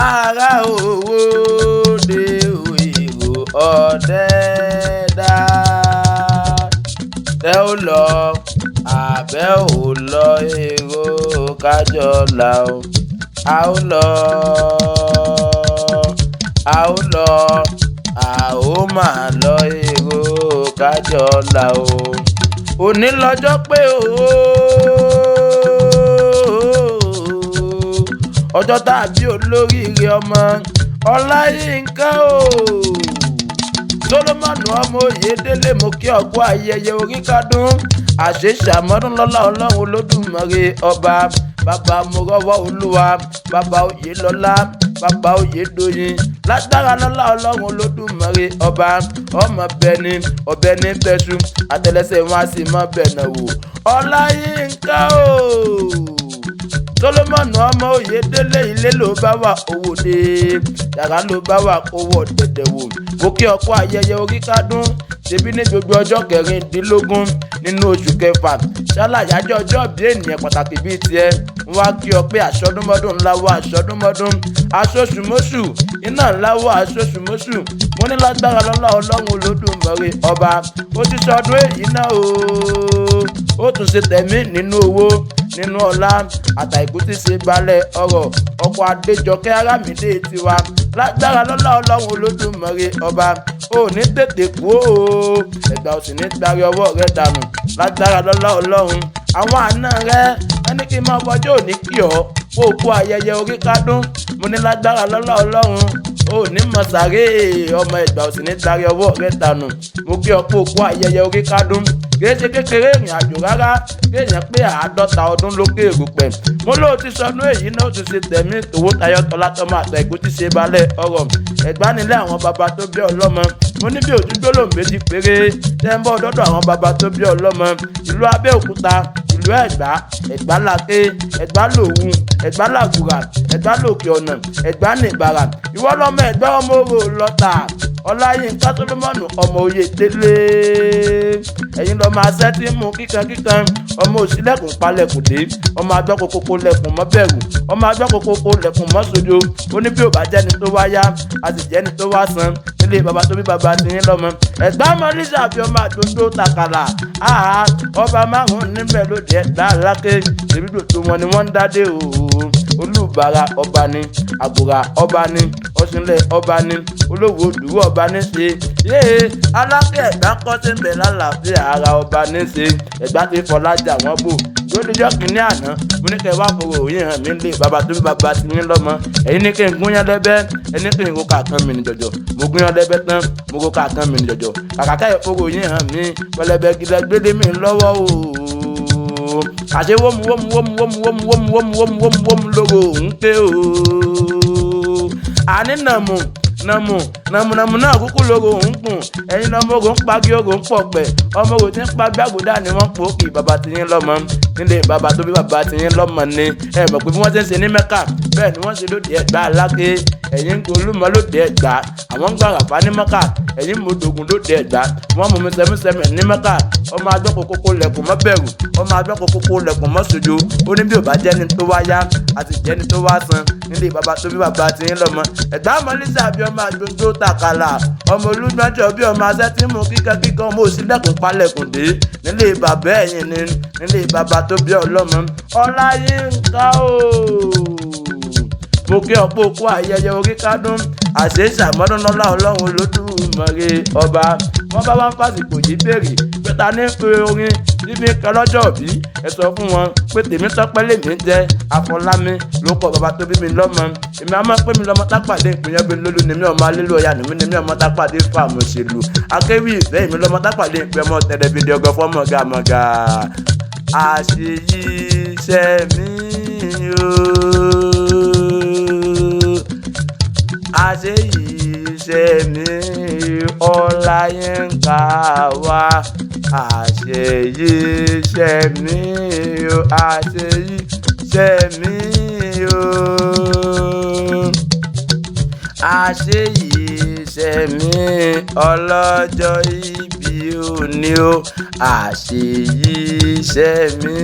ara owó de èrò ọ̀dẹ́dá tẹ́ ó lọ àbẹ́ ò lọ èrò kájọlá o a ó lọ a ó máa lọ èrò kájọlá o òní lọ́jọ́ pé ọjọ́ tàbí olóríire ọmọ Ọláyínká Sólómọ́nù ọmọ Oyèdélé mo kí ọkọ ayẹyẹ oríkádún àṣeṣàmọ́dún lọ́lá Ọlọ́run Olódùmarè ọba bàbá mọ̀rọ́wọ́ Olúwa bàbá Oyèlọ́lá bàbá Oyèdóyin lágbára lọ́lá Ọlọ́run Olódùmarè ọba ọmọ bẹni ọbẹ ní bẹṣu àtẹ́lẹsẹ̀ wọn a sì mọ bẹ̀nà wò Ọláyínká Sólómọ́nù ọmọ Oyèdélé ilé ló bá wà owó dé yàrá ló bá wà owó dẹ̀dẹ̀ wò mo kí ọkọ ayẹyẹ oríkádún ṣebí ní gbogbo ọjọ́ kẹrìndínlógún nínú oṣù kẹfà ṣàlàyájọ́ ọjọ́ bí ènìyàn pàtàkì bíi tiẹ̀ ń wá kí ọ pé àṣọdúnmọ́dún ńláwọ́ àṣọdúnmọ́dún aṣoṣùmọ́ṣù iná ńláwọ́ aṣoṣùmọ́ṣù mo ní lágbára lọ́lá Ọlọ́run Olódùmarè ọba ó ti sọdún èyí náà ó tún ṣe tẹ̀mí nínú owó nínú ọlá àtàìkú tí ṣe balẹ̀ ọ̀rọ̀ ọkọ̀ Adéjọkẹ́ Àràmídé tiwa lágbára lọ́lá Ọlọ́run Olódùmarè ọba ó ní tètè kú Ẹ̀gbá ò sì ní darí ọwọ́ rẹ dànù lágbára lọ́lá Ọlọ́run àwọn àna rẹ ẹni kí n máa fọjọ́ òní kí ọ kó kú ayẹyẹ oríkádún mo ní lágbára lọ́lá Ọlọ́run ó ní mọ̀sáré ọmọ Ẹ̀gbá ò sì ní darí ọwọ́ rẹ dànù mo kí ọ kó kú ayẹyẹ oríkádún kìí ṣe kékeré ìrìn àjò rárá kéèyàn pé 50 ọdún lókè èrùpẹ̀ mo lóò ti sọnù èyí náà ó ti ṣe tẹ̀mí tòwó tayọ tọ́látọ́mọ àtẹ̀gùn ti ṣe balẹ̀ ọ̀rọ̀ Ẹ̀gbá nílé àwọn baba tó bí ọlọ́mọ mo ní bí òtútù lòun méjì péré tẹ́ ń bọ̀ dọ́dọ̀ àwọn baba tó bí ọlọ́mọ ìlú Abẹ́òkúta ìlú Ẹ̀gbá Ẹ̀gbá Láké Ẹ̀gbá Lòwu Ẹ̀gbá Làgùrà Ẹ̀gbá Lòkè Ọ̀nà Ẹ̀gbá Nìbàrà ìwọ lọmọ Ẹ̀gbá ọmọ orò lọ́tà Ọláyínká Sólómọ́nù ọmọ Oyèdélé ẹ̀yin lọ́mọ asẹ́tí mú kíkankíkan ọmọ òsínlẹ̀kùn palẹ̀kùn dé ọmọ agbọ́kokoko lẹ̀kùn mọ́ bẹ̀rù ọmọ agbọ́kokoko lẹ̀kùn mọ́ sojo ó ní bí ò bá jẹ́ni tó wá yá a sì jẹ́ni tó wá san nílé baba tó bí baba ti yín lọ́mọ Ẹ̀gbá mọ́lísà fi ọmọ àdóńdó takàlà ọba márùn-ún níbẹ̀ lóde Ẹ̀gbá Láké ìbídò tó wọn ni wọ́n ń dádé Olúbàrà ọba ni Àgùrà ọba ni Ọ̀ṣìnlẹ̀ ọba ni Olówó Òdùwó ọba ní ṣe Aláké Ẹ̀gbá kọ́ sí ń bẹ̀ lálàáfíà ara ọba ní ṣe Ẹ̀gbá ti fọlájà wọ́n bò lójújọ́ kìíní àná mo ní kẹ́ ẹ wá fowó òyìn hàn mí lé bàbá tó bí bàbá ti yín lọ́mọ ẹ̀yin ní kí n gún yán lẹ́bẹ́ ẹni kí n ro kàkan mi ní jọ̀jọ̀ mo gún yán lẹ́bẹ́ tán mo ro kàkan mi ní jọ̀jọ̀ kàkà káyọ̀ fowó òyìn hàn mí pẹlẹbẹ gidẹ gbélé mi lọ́wọ́ àṣẹ wọ́mu lógo òun pé àní nàmù náà kúkú lógo òun kùn ẹ̀yin lọ́mọ ogun ń pagi ogun pọ̀ pẹ̀ ọmọ ogun tí ń pa gbàgbọ́dá ni wọ́n pò kì bàbá ti yín lọ́mọ nílé bàbá tó bí bàbá ti yín lọ́mọ ni ẹ mọ̀ pé bí wọ́n ti ń ṣe ní Mẹ́kà bẹ́ẹ̀ ni wọ́n ṣe lóde Ẹ̀gbá Láké ẹ̀yin Olúmọ lóde Ẹ̀gbá àwọn ń gbàràfà ní Mẹ́kà ẹ̀yin mọ̀dògùn lóde Ẹ̀gbá wọ́n mú mi sẹ́mísẹ́mì ní Mẹ́kà ọmọ agbọ́kokoko lẹ̀kùn mọ́ bẹ̀rù ọmọ agbọ́kokoko lẹ̀kùn mọ́ sojo ó ní bí ò bá jẹ́ni tó wá yá àti jẹ́ni tó wá san nílé bàbá tó bí bàbá ti yín lọ́mọ Ẹ̀gbá mọ́lísà bí ọmọ àdóńdó takàlà ọmọ Olúgbọ́njọ́ bí ọmọ asẹ́tí mú kíkankíkan ọmọ òsínlẹ̀kùn palẹ̀kùn dé nílé bàbá ẹ̀yìn ni nílé bàbá tó bí ọlọ́mọ Ọláyínká mo kí ọ̀pọ̀ òkú ayẹyẹ oríkádún àṣeṣàmọ́dún lọ́lá Ọlọ́run Olódùmarè ọba wọn bá wá ń fàsìkò yìí béèrè pé ta ní pé orin níbi kan lọ́jọ́ bí ẹ sọ fún wọn pé Tèmítọ́pẹ́ lèmi jẹ́ Afọlámi ló kọ bàbá tó bí mi lọ́mọ èmi á máa pé mi lọ́mọ tápàdé ìpínyẹ́ bí lólu ni mi ọmọ alélu ọ̀yà nìmi ni mi ọmọ tápàdé fún àmọ́ òṣèlú akéwì ìfẹ́ mi lọ́mọ tápàdé ìpínyẹ́ ọmọ tẹlifídì ọgọ́ fọ́mọ̀gàmọ̀gà àṣeyí iṣẹ́ mi àṣeyí iṣẹ́ mi Ọláyínká wá àṣeyí iṣẹ́ mi àṣeyí iṣẹ́ mi àṣeyí iṣẹ́ mi ọlọ́jọ́ ìbí òní àṣeyí iṣẹ́ mi